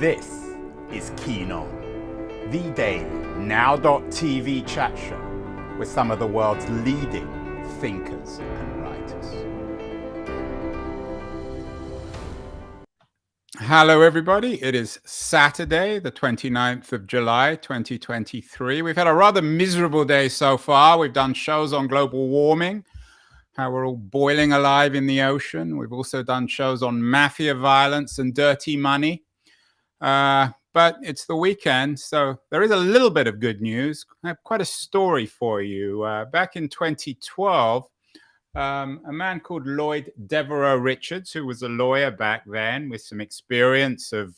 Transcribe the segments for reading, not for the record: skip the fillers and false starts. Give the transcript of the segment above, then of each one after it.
This is Keen On, the daily now.tv chat show with some of the world's leading thinkers and writers. Hello everybody, it is Saturday the 29th of July 2023. We've had a rather miserable day so far. We've done shows on global warming, how we're all boiling alive in the ocean. We've also done shows on mafia violence and dirty money. But it's the weekend, so there is a little bit of good news. I have quite a story for you. Back in 2012, a man called Lloyd Devereux Richards, who was a lawyer back then with some experience of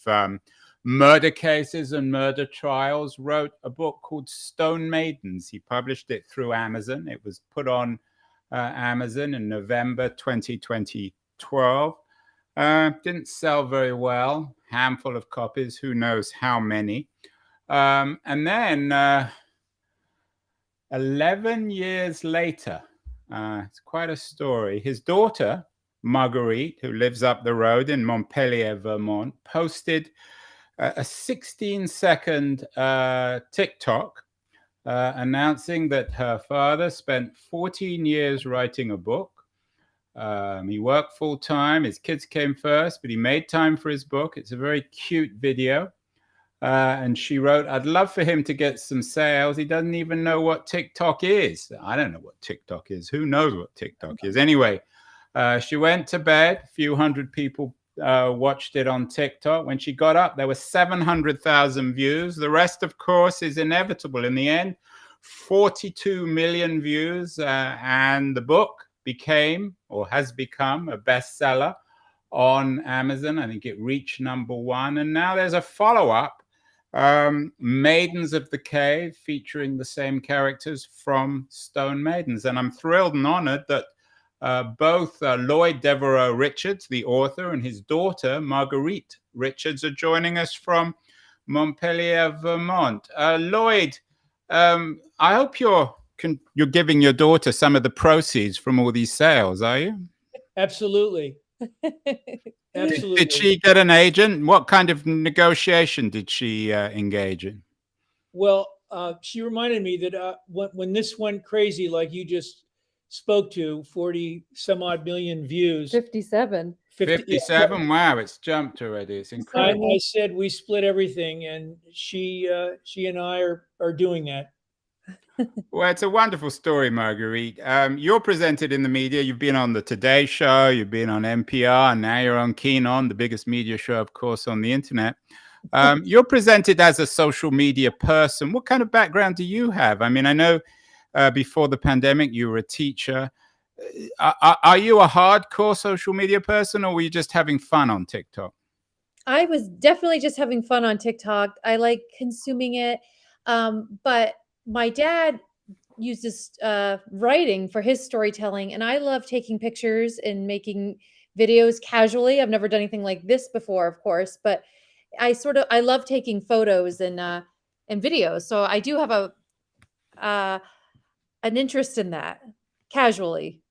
murder cases and murder trials, wrote a book called Stone Maidens. He published it through Amazon. It was put on Amazon in November 2012. Didn't sell very well, handful of copies, who knows how many. And then 11 years later, it's quite a story. His daughter, Marguerite, who lives up the road in Montpelier, Vermont, posted a 16-second TikTok announcing that her father spent 14 years writing a book. He worked full time. His kids came first, but he made time for his book. It's a very cute video. And she wrote, I'd love for him to get some sales. He doesn't even know what TikTok is. I don't know what TikTok is. Who knows what TikTok is? Anyway, she went to bed. A few hundred people watched it on TikTok. When she got up, there were 700,000 views. The rest, of course, is inevitable. In the end, 42 million views. And the book became or has become a bestseller on Amazon. I think it reached #1. And now there's a follow-up, Maidens of the Cave, featuring the same characters from Stone Maidens. And I'm thrilled and honored that both Lloyd Devereux Richards, the author, and his daughter, Marguerite Richards, are joining us from Montpelier, Vermont. Lloyd, I hope you're giving your daughter some of the proceeds from all these sales, are you? Absolutely. Absolutely. Did she get an agent? What kind of negotiation did she engage in? Well, she reminded me that when this went crazy, like you just spoke to, 40 some odd million views. 57. 57? Yeah. Wow, it's jumped already. It's incredible. I said we split everything, and she and I are doing that. Well, it's a wonderful story, Marguerite. You're presented in the media. You've been on the Today Show, you've been on NPR, and now you're on Keen On, the biggest media show, of course, on the internet. You're presented as a social media person. What kind of background do you have? I mean, I know before the pandemic, you were a teacher. Are you a hardcore social media person, or were you just having fun on TikTok? I was definitely just having fun on TikTok. I like consuming it. But my dad uses writing for his storytelling, and I love taking pictures and making videos casually. I've never done anything like this before, of course, but I love taking photos and videos. So I do have an interest in that casually.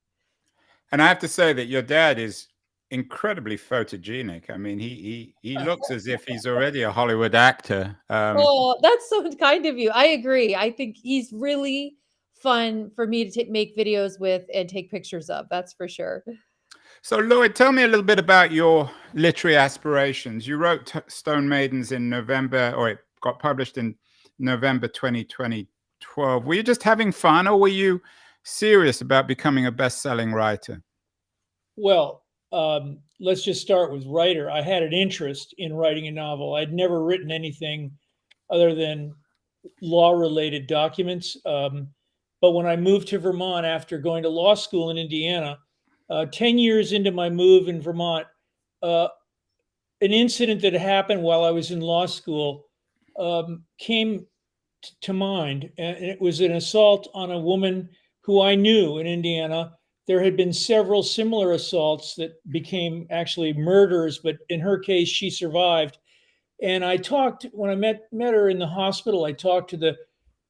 And I have to say that your dad is incredibly photogenic. I mean, he looks as if he's already a Hollywood actor. Oh, that's so kind of you. I agree. I think he's really fun for me to make videos with and take pictures of. That's for sure. So, Lloyd, tell me a little bit about your literary aspirations. You wrote Stone Maidens in November, or it got published in November 2012. Were you just having fun, or were you serious about becoming a best-selling writer? Well, let's just start with writer. I had an interest in writing a novel. I'd never written anything other than law-related documents. But when I moved to Vermont after going to law school in Indiana, 10 years into my move in Vermont, an incident that happened while I was in law school came to mind. And it was an assault on a woman who I knew in Indiana. There had been several similar assaults that became actually murders, but in her case, she survived. And I talked, when I met her in the hospital, I talked to the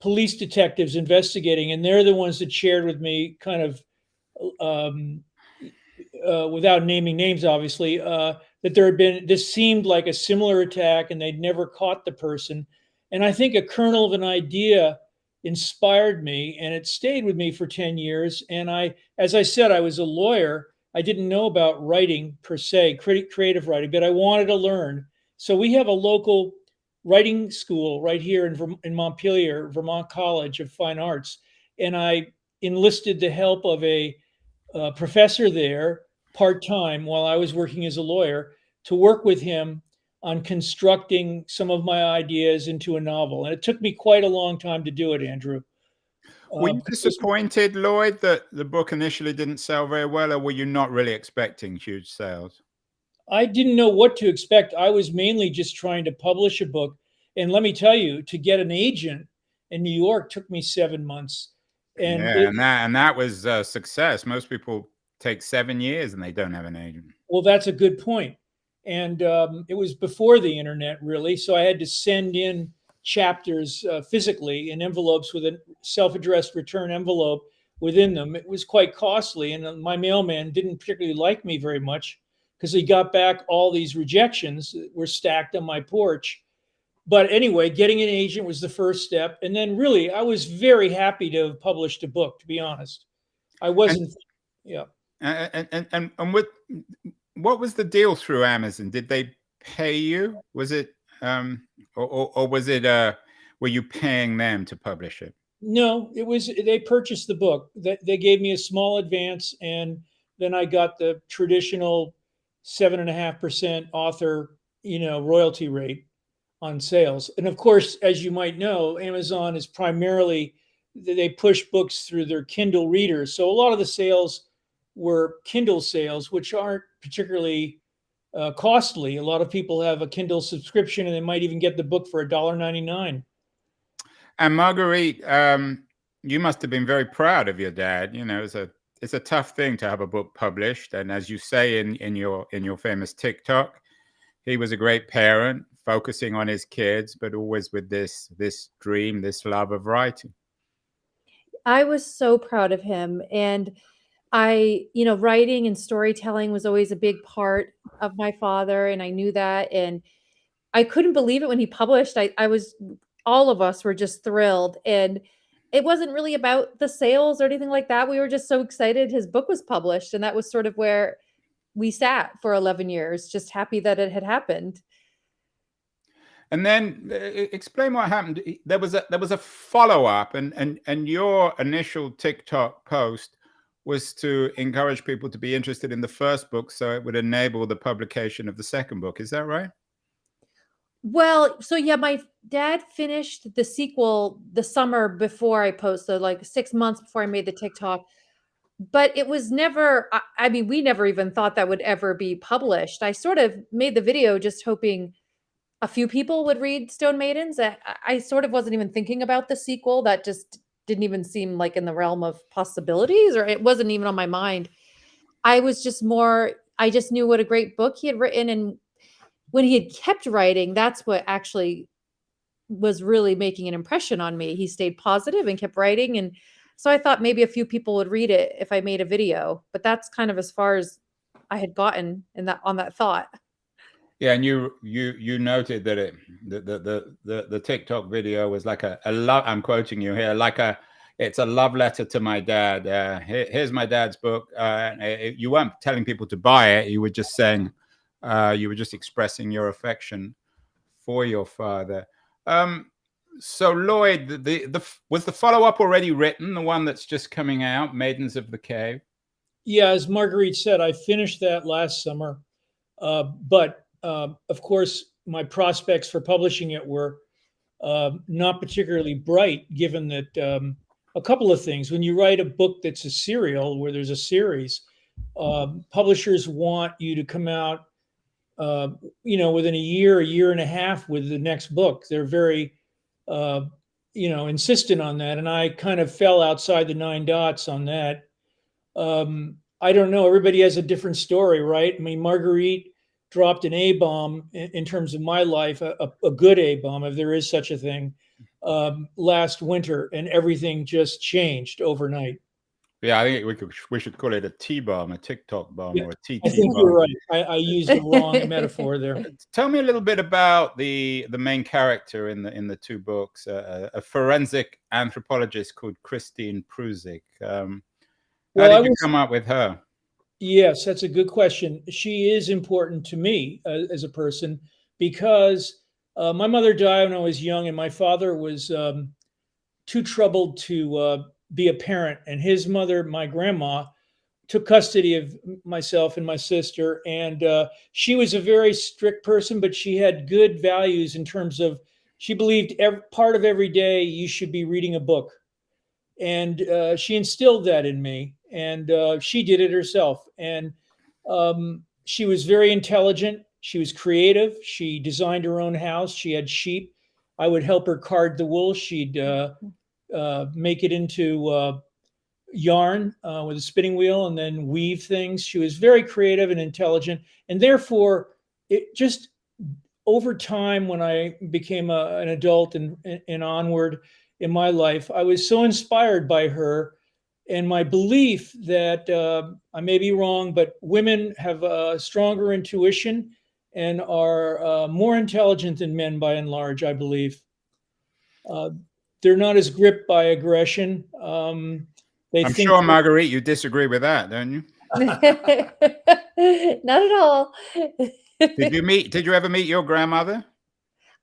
police detectives investigating, and they're the ones that shared with me, kind of without naming names, obviously, that there had been, this seemed like a similar attack and they'd never caught the person. And I think a kernel of an idea inspired me, and it stayed with me for 10 years. And as I said, I was a lawyer. I didn't know about writing per se, creative writing, but I wanted to learn. So we have a local writing school right here in Montpelier, Vermont College of Fine Arts. And I enlisted the help of a professor there part-time while I was working as a lawyer to work with him on constructing some of my ideas into a novel. And it took me quite a long time to do it, Andrew. Were you disappointed, Lloyd, that the book initially didn't sell very well, or were you not really expecting huge sales? I didn't know what to expect. I was mainly just trying to publish a book. And let me tell you, to get an agent in New York took me 7 months. And yeah, and that was a success. Most people take 7 years and they don't have an agent. Well, that's a good point. And it was before the internet, really. So I had to send in chapters physically in envelopes with a self-addressed return envelope within them. It was quite costly. And my mailman didn't particularly like me very much because he got back all these rejections that were stacked on my porch. But anyway, getting an agent was the first step. And then really, I was very happy to have published a book, to be honest. I wasn't, yeah. And what was the deal through Amazon? Did they pay you? Was it, or was it, were you paying them to publish it? No, it was, they purchased the book. They gave me a small advance, and then I got the traditional 7.5% author, royalty rate on sales. And of course, as you might know, Amazon is primarily, they push books through their Kindle readers. So a lot of the sales were Kindle sales, which aren't particularly costly. A lot of people have a Kindle subscription and they might even get the book for $1.99. And Marguerite, you must have been very proud of your dad. It's a tough thing to have a book published. And as you say in your famous TikTok, he was a great parent, focusing on his kids, but always with this dream, this love of writing. I was so proud of him. And writing and storytelling was always a big part of my father. And I knew that. And I couldn't believe it when he published. All of us were just thrilled. And it wasn't really about the sales or anything like that. We were just so excited his book was published. And that was sort of where we sat for 11 years, just happy that it had happened. And then explain what happened. There was a follow-up, and your initial TikTok post was to encourage people to be interested in the first book so it would enable the publication of the second book. Is that right? Well, so yeah, my dad finished the sequel the summer before I posted, like 6 months before I made the TikTok. But it was never, I mean, we never even thought that would ever be published. I sort of made the video just hoping a few people would read Stone Maidens. I sort of wasn't even thinking about the sequel. That just didn't even seem like in the realm of possibilities, or it wasn't even on my mind. I just knew what a great book he had written. And when he had kept writing, that's what actually was really making an impression on me. He stayed positive and kept writing. And so I thought maybe a few people would read it if I made a video, but that's kind of as far as I had gotten on that thought. Yeah, and you noted that the TikTok video was like a love. I'm quoting you here, it's a love letter to my dad. Here's my dad's book. You weren't telling people to buy it. You were just saying, you were just expressing your affection for your father. So Lloyd, was the follow-up already written? The one that's just coming out, Maidens of the Cave? Yeah, as Marguerite said, I finished that last summer, but of course, my prospects for publishing it were not particularly bright, given that a couple of things. When you write a book that's a serial, where there's a series, publishers want you to come out, within a year and a half with the next book. They're very, insistent on that. And I kind of fell outside the 9 dots on that. I don't know. Everybody has a different story, right? I mean, Marguerite dropped an A-bomb in terms of my life, a good A-bomb, if there is such a thing, last winter, and everything just changed overnight. Yeah, I think we should call it a T-bomb, a TikTok bomb, Yeah, or a I TT think you're bomb. right. I used the wrong metaphor there. Tell me a little bit about the main character in the two books, a forensic anthropologist called Christine Prusik. How Well, did you come up with her? yes, that's a good question. She is important to me as a person because my mother died when I was young, and my father was too troubled to be a parent. And his mother, my grandma, took custody of myself and my sister. And she was a very strict person, but she had good values in terms of she believed part of every day you should be reading a book. And she instilled that in me. And she did it herself. And she was very intelligent. She was creative. She designed her own house. She had sheep. I would help her card the wool. She'd make it into yarn with a spinning wheel and then weave things. She was very creative and intelligent. And therefore, it just over time, when I became an adult and onward in my life, I was so inspired by her and my belief that I may be wrong, but women have a stronger intuition and are more intelligent than men by and large, I believe. They're not as gripped by aggression. I'm sure, Marguerite, you disagree with that, don't you? Not at all. Did you ever meet your grandmother?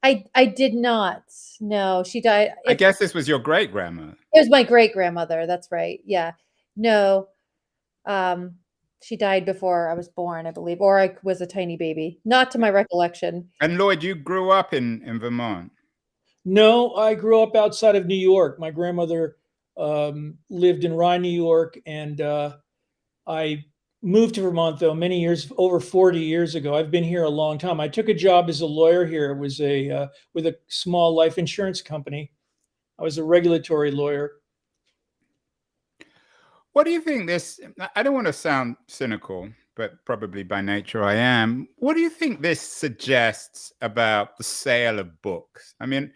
I did not. No, she died. I guess this was your great grandmother. It was my great grandmother. That's right. Yeah. No. She died before I was born, I believe, or I was a tiny baby. Not to my recollection. And Lloyd, you grew up in Vermont. No, I grew up outside of New York. My grandmother lived in Rye, New York, and I moved to Vermont, though, many years, over 40 years ago. I've been here a long time. I took a job as a lawyer here. It was with a small life insurance company. I was a regulatory lawyer. What do you think this, I don't want to sound cynical, but probably by nature I am. What do you think this suggests about the sale of books? I mean,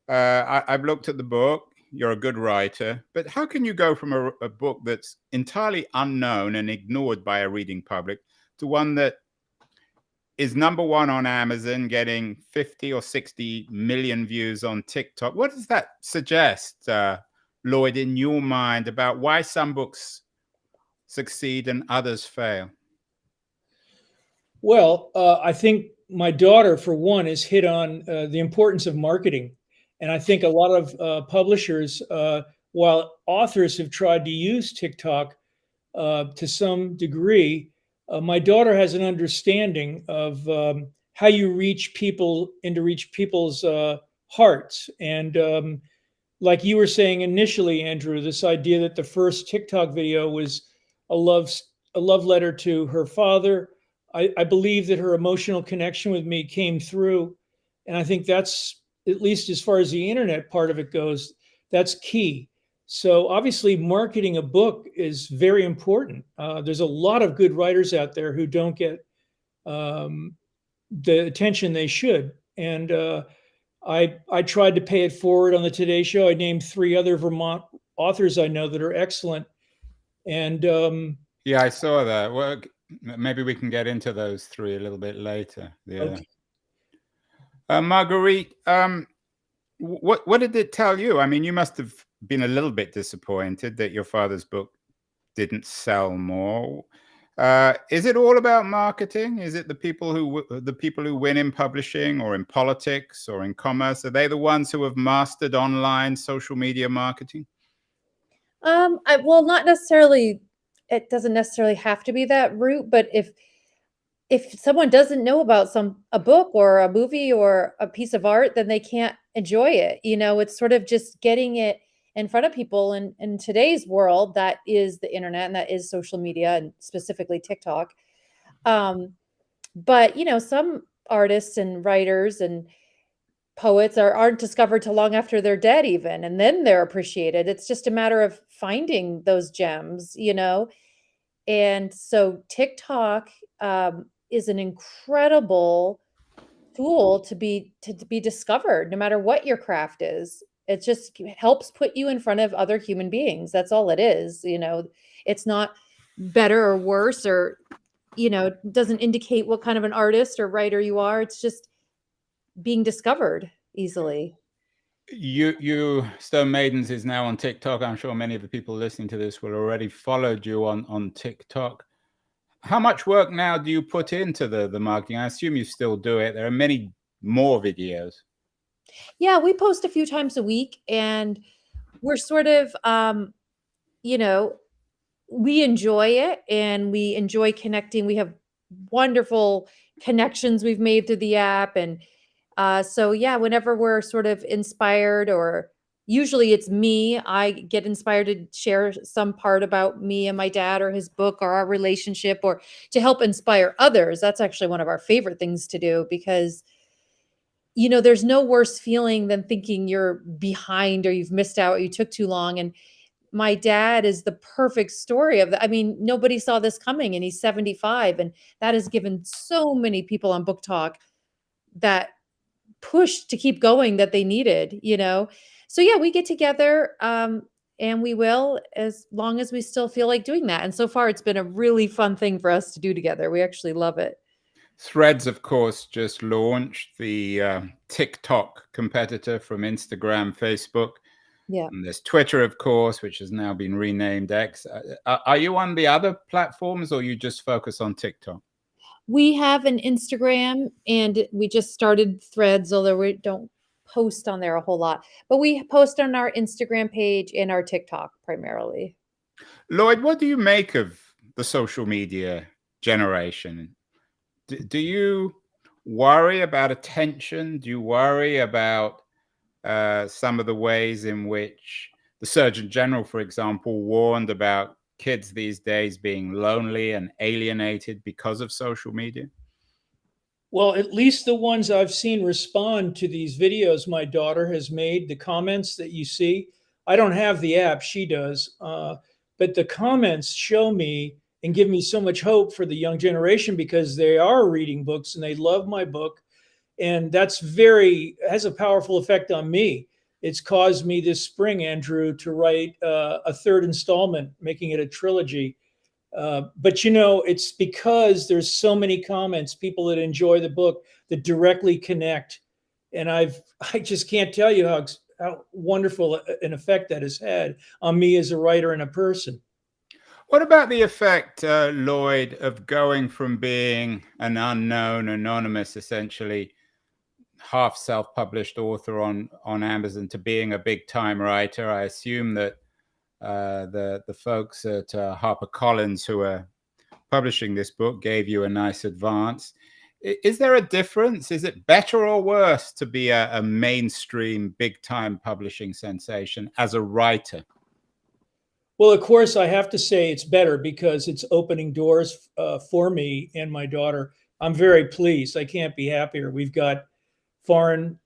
I've looked at the book. You're a good writer, but how can you go from a book that's entirely unknown and ignored by a reading public to one that is #1 on Amazon, getting 50 or 60 million views on TikTok? What does that suggest, Lloyd, in your mind, about why some books succeed and others fail? Well, I think my daughter, for one, has hit on the importance of marketing. And I think a lot of publishers, while authors have tried to use TikTok to some degree, my daughter has an understanding of how you reach people and to reach people's hearts. And like you were saying initially, Andrew, this idea that the first TikTok video was a love letter to her father. I believe that her emotional connection with me came through, and I think that's, at least as far as the internet part of it goes, that's key. So obviously, marketing a book is very important. There's a lot of good writers out there who don't get the attention they should, and I tried to pay it forward on the Today Show. I named 3 other Vermont authors I know that are excellent. And yeah, I saw that. Well, maybe we can get into those 3 a little bit later. Yeah. Okay. Marguerite, what did it tell you? I mean, you must have been a little bit disappointed that your father's book didn't sell more. Is it all about marketing? Is it the people who win in publishing or in politics or in commerce? Are they the ones who have mastered online social media marketing? Well, not necessarily. It doesn't necessarily have to be that route, but if someone doesn't know about a book or a movie or a piece of art, then they can't enjoy it. It's sort of just getting it in front of people. And in today's world, that is the internet and that is social media, and specifically TikTok. But some artists and writers and poets aren't discovered till long after they're dead, even, and then they're appreciated. It's just a matter of finding those gems. And so TikTok is an incredible tool to be discovered, no matter what your craft is. It just helps put you in front of other human beings. That's all it is. It's not better or worse, or, doesn't indicate what kind of an artist or writer you are. It's just being discovered easily. Stone Maidens is now on TikTok. I'm sure many of the people listening to this will already followed you on TikTok. How much work now do you put into the marketing? I assume you still do it. There are many more videos. Yeah, we post a few times a week, and we're sort of, we enjoy it, and we enjoy connecting. We have wonderful connections we've made through the app. And so, yeah, whenever we're sort of inspired, or usually it's me, I get inspired to share some part about me and my dad, or his book, or our relationship, or to help inspire others. That's actually one of our favorite things to do, because there's no worse feeling than thinking you're behind, or you've missed out, or you took too long. And my dad is the perfect story of that. I mean, nobody saw this coming, and he's 75, and that has given so many people on Book Talk that push to keep going that they needed. So yeah, we get together, and we will, as long as we still feel like doing that. And so far, it's been a really fun thing for us to do together. We actually love it. Threads, of course, just launched, the TikTok competitor from Instagram, Facebook. Yeah. And there's Twitter, of course, which has now been renamed X. Are you on the other platforms, or you just focus on TikTok? We have an Instagram, and we just started Threads, although we don't post on there a whole lot. But we post on our Instagram page and our TikTok primarily. Lloyd, what do you make of the social media generation? Do you worry about attention? Do you worry about some of the ways in which the Surgeon General, for example, warned about kids these days being lonely and alienated because of social media? Well, at least the ones I've seen respond to these videos my daughter has made, the comments that you see. I don't have the app, she does. But the comments show me and give me so much hope for the young generation, because they are reading books and they love my book. And that's has a powerful effect on me. It's caused me this spring, Andrew, to write a third installment, making it a trilogy. But it's because there's so many comments, people that enjoy the book, that directly connect. And I just can't tell you how wonderful an effect that has had on me as a writer and a person. What about the effect, Lloyd, of going from being an unknown, anonymous, essentially half self-published author on Amazon, to being a big-time writer? I assume that the folks at HarperCollins, who are publishing this book, gave you a nice advance. Is there a difference? Is it better or worse to be a mainstream, big-time publishing sensation as a writer? Well, of course, I have to say it's better, because it's opening doors for me and my daughter. I'm very pleased. I can't be happier. We've got foreign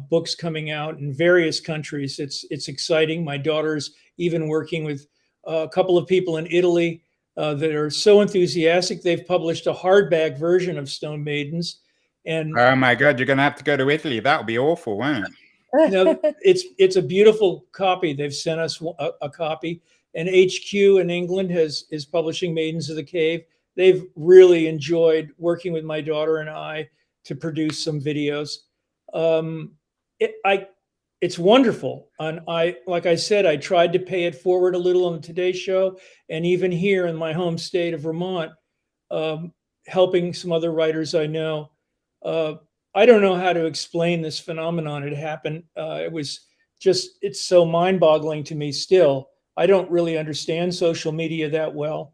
books coming out in various countries. It's exciting. My daughter's even working with a couple of people in Italy that are so enthusiastic. They've published a hardback version of Stone Maidens. And oh my God, you're going to have to go to Italy. That would be awful, won't it? It's a beautiful copy. They've sent us a copy. And HQ in England is publishing Maidens of the Cave. They've really enjoyed working with my daughter and I to produce some videos. It's wonderful. And like I said, I tried to pay it forward a little on the Today Show, and even here in my home state of Vermont, helping some other writers I know. I don't know how to explain this phenomenon. It happened. It's so mind-boggling to me still. I don't really understand social media that well,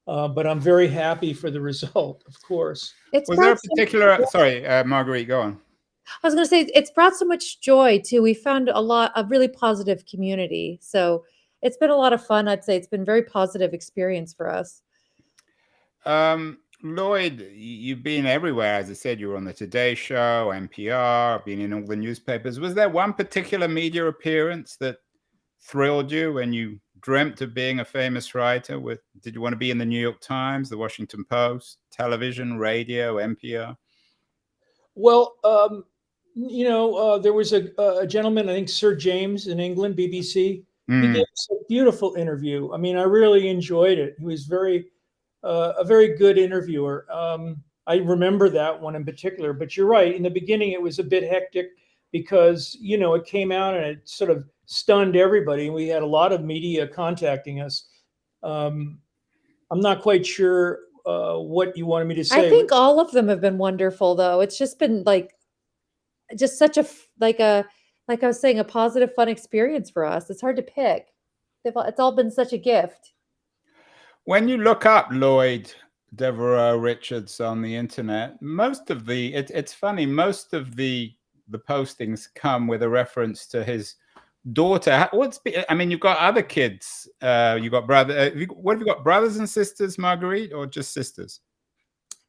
but I'm very happy for the result, of course. Was there a particular, sorry, Marguerite, go on. I was going to say, it's brought so much joy too. We found a really positive community. So it's been a lot of fun. I'd say it's been a very positive experience for us. Lloyd, you've been everywhere. As I said, you were on the Today Show, NPR, been in all the newspapers. Was there one particular media appearance that thrilled you when you dreamt of being a famous writer? Did you want to be in the New York Times, the Washington Post, television, radio, NPR? Well, There was a gentleman, I think Sir James in England, BBC. He gave Mm. us a beautiful interview. I mean, I really enjoyed it. He was a very good interviewer. I remember that one in particular. But you're right. In the beginning, it was a bit hectic because it came out and it sort of stunned everybody. We had a lot of media contacting us. I'm not quite sure what you wanted me to say. I think all of them have been wonderful, though. It's just been just such like I was saying, a positive, fun experience for us. It's hard to pick. It's all been such a gift. When you look up Lloyd Devereux Richards on the internet, it's funny, most of the postings come with a reference to his daughter. You've got other kids. You got brother. What have you got? Brothers and sisters, Marguerite, or just sisters?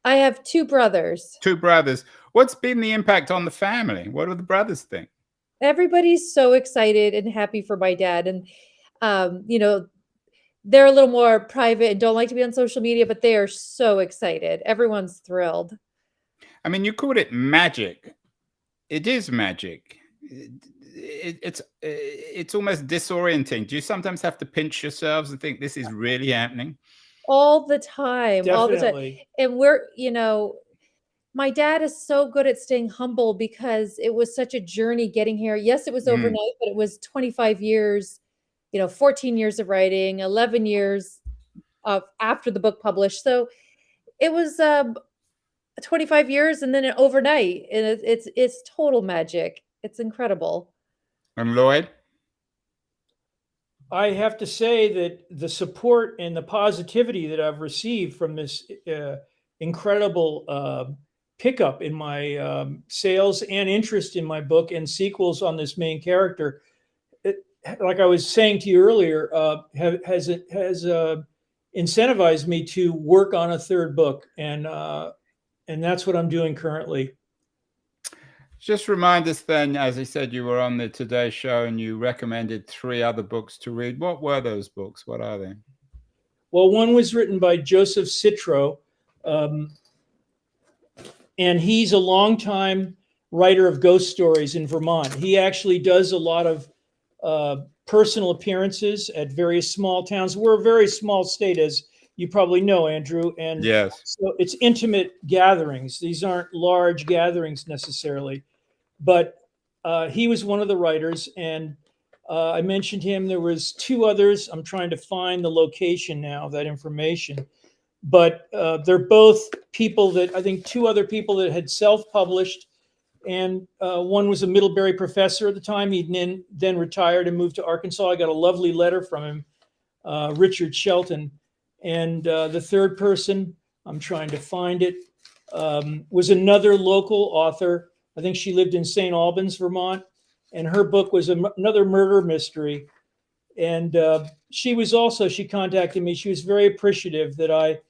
I have two brothers. Two brothers. What's been the impact on the family? What do the brothers think? Everybody's so excited and happy for my dad, and they're a little more private and don't like to be on social media, but they are so excited. Everyone's thrilled. I mean, you called it magic. It is magic. It's almost disorienting. Do you sometimes have to pinch yourselves and think this is really happening? All the time. All the time. Definitely. And my dad is so good at staying humble because it was such a journey getting here. Yes, it was overnight, but it was 25 years, 14 years of writing, 11 years after the book published. So it was 25 years and then overnight. And it's total magic. It's incredible. And Lloyd? I have to say that the support and the positivity that I've received from this incredible pickup in my sales and interest in my book and sequels on this main character, like I was saying to you earlier, has incentivized me to work on a third book, and that's what I'm doing currently. Just remind us then, as I said, you were on the Today Show and you recommended 3 other books to read. What were those books? What are they? Well, one was written by Joseph Citro, and he's a longtime writer of ghost stories in Vermont. He actually does a lot of personal appearances at various small towns. We're a very small state, as you probably know, Andrew. And yes, so it's intimate gatherings. These aren't large gatherings necessarily. But he was one of the writers, and I mentioned him. There was 2 others. I'm trying to find the location now of that information. But they're both people that I think 2 other people that had self-published, and one was a Middlebury professor at the time. He then retired and moved to Arkansas. I got a lovely letter from him, Richard Shelton. And the third person, I'm trying to find it, was another local author. I think she lived in St. Albans, Vermont, and her book was another murder mystery. And she contacted me. She was very appreciative that I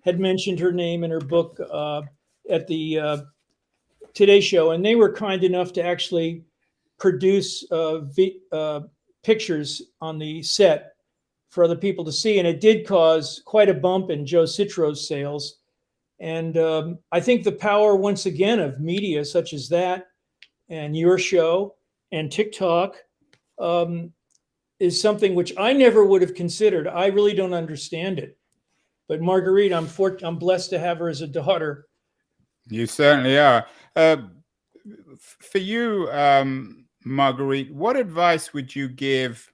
had mentioned her name in her book at the Today Show. And they were kind enough to actually produce pictures on the set for other people to see. And it did cause quite a bump in Joe Citro's sales. And I think the power, once again, of media such as that and your show and TikTok is something which I never would have considered. I really don't understand it. But Marguerite, I'm blessed to have her as a daughter. You certainly are. For you, Marguerite, what advice would you give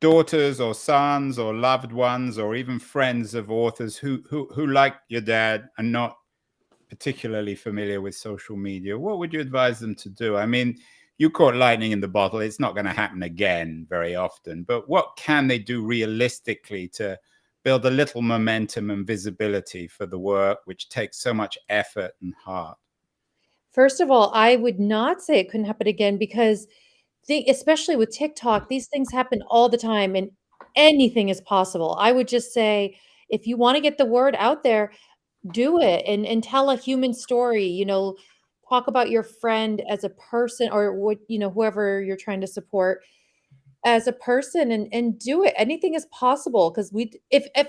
daughters or sons or loved ones or even friends of authors who like your dad and not particularly familiar with social media? What would you advise them to do? I mean, you caught lightning in the bottle. It's not going to happen again very often, but what can they do realistically to build a little momentum and visibility for the work, which takes so much effort and heart? First of all, I would not say it couldn't happen again because especially with TikTok, these things happen all the time and anything is possible. I would just say, if you want to get the word out there, do it and tell a human story, talk about your friend as a person or what, whoever you're trying to support as a person and do it. Anything is possible. Cause if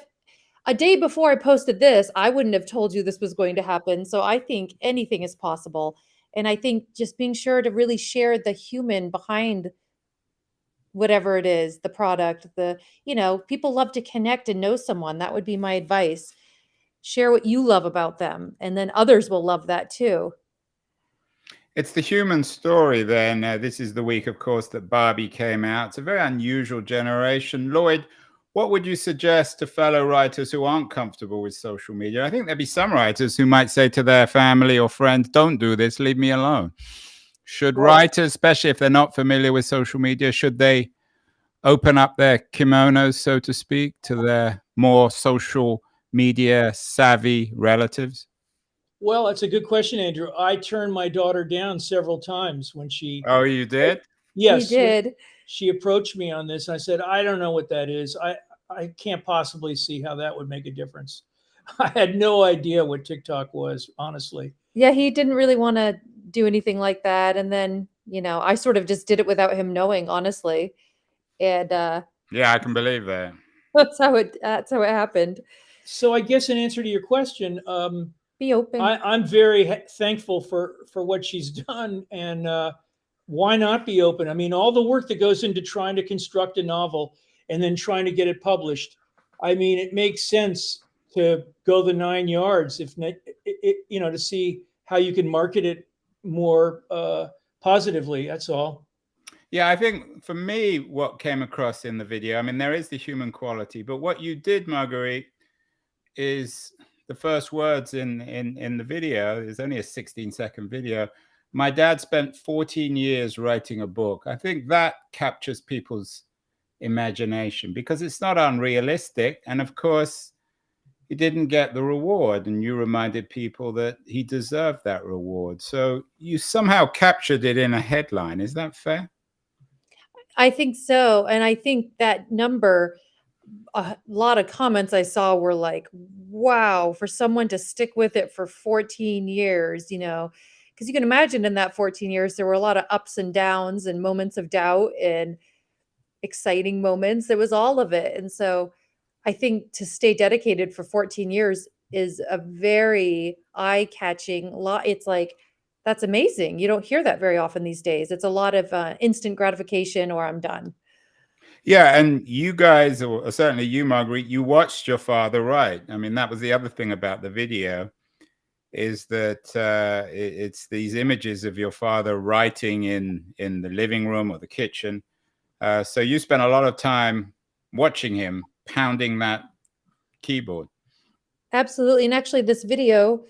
a day before I posted this, I wouldn't have told you this was going to happen. So I think anything is possible. And I think just being sure to really share the human behind whatever it is, the product, people love to connect and know someone. That would be my advice. Share what you love about them, and then others will love that too. It's the human story then. This is the week, of course, that Barbie came out. It's a very unusual generation. Lloyd, what would you suggest to fellow writers who aren't comfortable with social media? I think there'd be some writers who might say to their family or friends, don't do this, leave me alone. Should writers, especially if they're not familiar with social media, should they open up their kimonos, so to speak, to their more social media savvy relatives? Well, that's a good question, Andrew. I turned my daughter down several times when she. Oh, you did? Yes, You did. She approached me on this. I said, I don't know what that is. I can't possibly see how that would make a difference. I had no idea what TikTok was, honestly. Yeah, he didn't really want to do anything like that. And then, I sort of just did it without him knowing, honestly. And yeah, I can believe that. that's how it happened. So I guess in answer to your question, be open. I'm very thankful for what she's done, and why not be open? I mean, all the work that goes into trying to construct a novel and then trying to get it published. I mean, it makes sense to go the 9 yards, to see how you can market it more positively. That's all. Yeah, I think for me, what came across in the video, I mean, there is the human quality, but what you did, Marguerite, is the first words in the video. Is only a 16-second video. My dad spent 14 years writing a book. I think that captures people's imagination because it's not unrealistic. And of course, he didn't get the reward, and you reminded people that he deserved that reward. So you somehow captured it in a headline. Is that fair? I think so. And I think that number, a lot of comments I saw were like, wow, for someone to stick with it for 14 years, because you can imagine in that 14 years, there were a lot of ups and downs and moments of doubt and exciting moments. There was all of it. And so I think to stay dedicated for 14 years is a very eye-catching lot. It's like, that's amazing. You don't hear that very often these days. It's a lot of instant gratification or I'm done. Yeah, and you guys, or certainly you, Marguerite, you watched your father write. I mean, that was the other thing about the video, is that it's these images of your father writing in the living room or the kitchen. So you spent a lot of time watching him pounding that keyboard. Absolutely. And actually this video,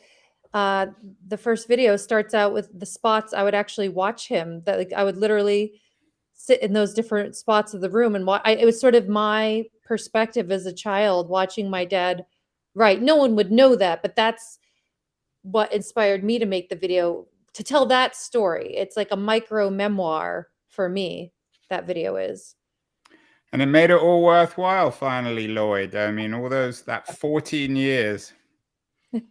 the first video starts out with the spots I would actually watch him, that like I would literally sit in those different spots of the room and it was sort of my perspective as a child watching my dad write. No one would know that, but that's what inspired me to make the video, to tell that story. It's like a micro memoir for me, that video is. And it made it all worthwhile finally, Lloyd. I mean, all that 14 years. It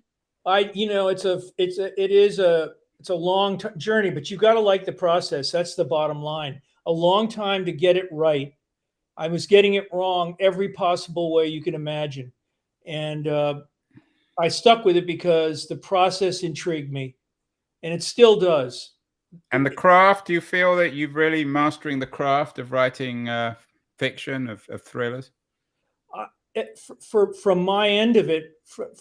is a long journey, but you got to like the process. That's the bottom line. A long time to get it right. I was getting it wrong every possible way you can imagine. And I stuck with it because the process intrigued me, and it still does. And the craft, do you feel that you've really mastering the craft of writing fiction, of thrillers? From my end of it,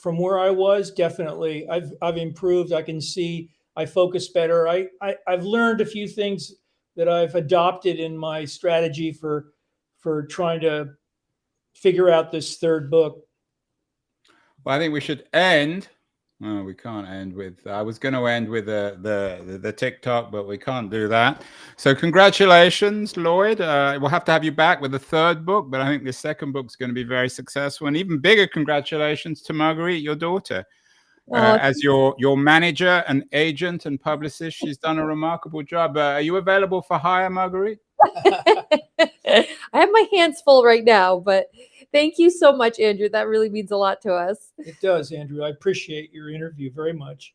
from where I was, definitely. I've improved. I can see I focus better. I've learned a few things that I've adopted in my strategy for trying to figure out this third book. Well, I think we should end. Oh, we can't end with. I was going to end with the TikTok, but we can't do that. So congratulations, Lloyd. We'll have to have you back with the third book, but I think the second book's going to be very successful. And even bigger congratulations to Marguerite, your daughter. As your manager and agent and publicist, she's done a remarkable job. Are you available for hire, Marguerite? I have my hands full right now, but thank you so much, Andrew. That really means a lot to us. It does, Andrew. I appreciate your interview very much.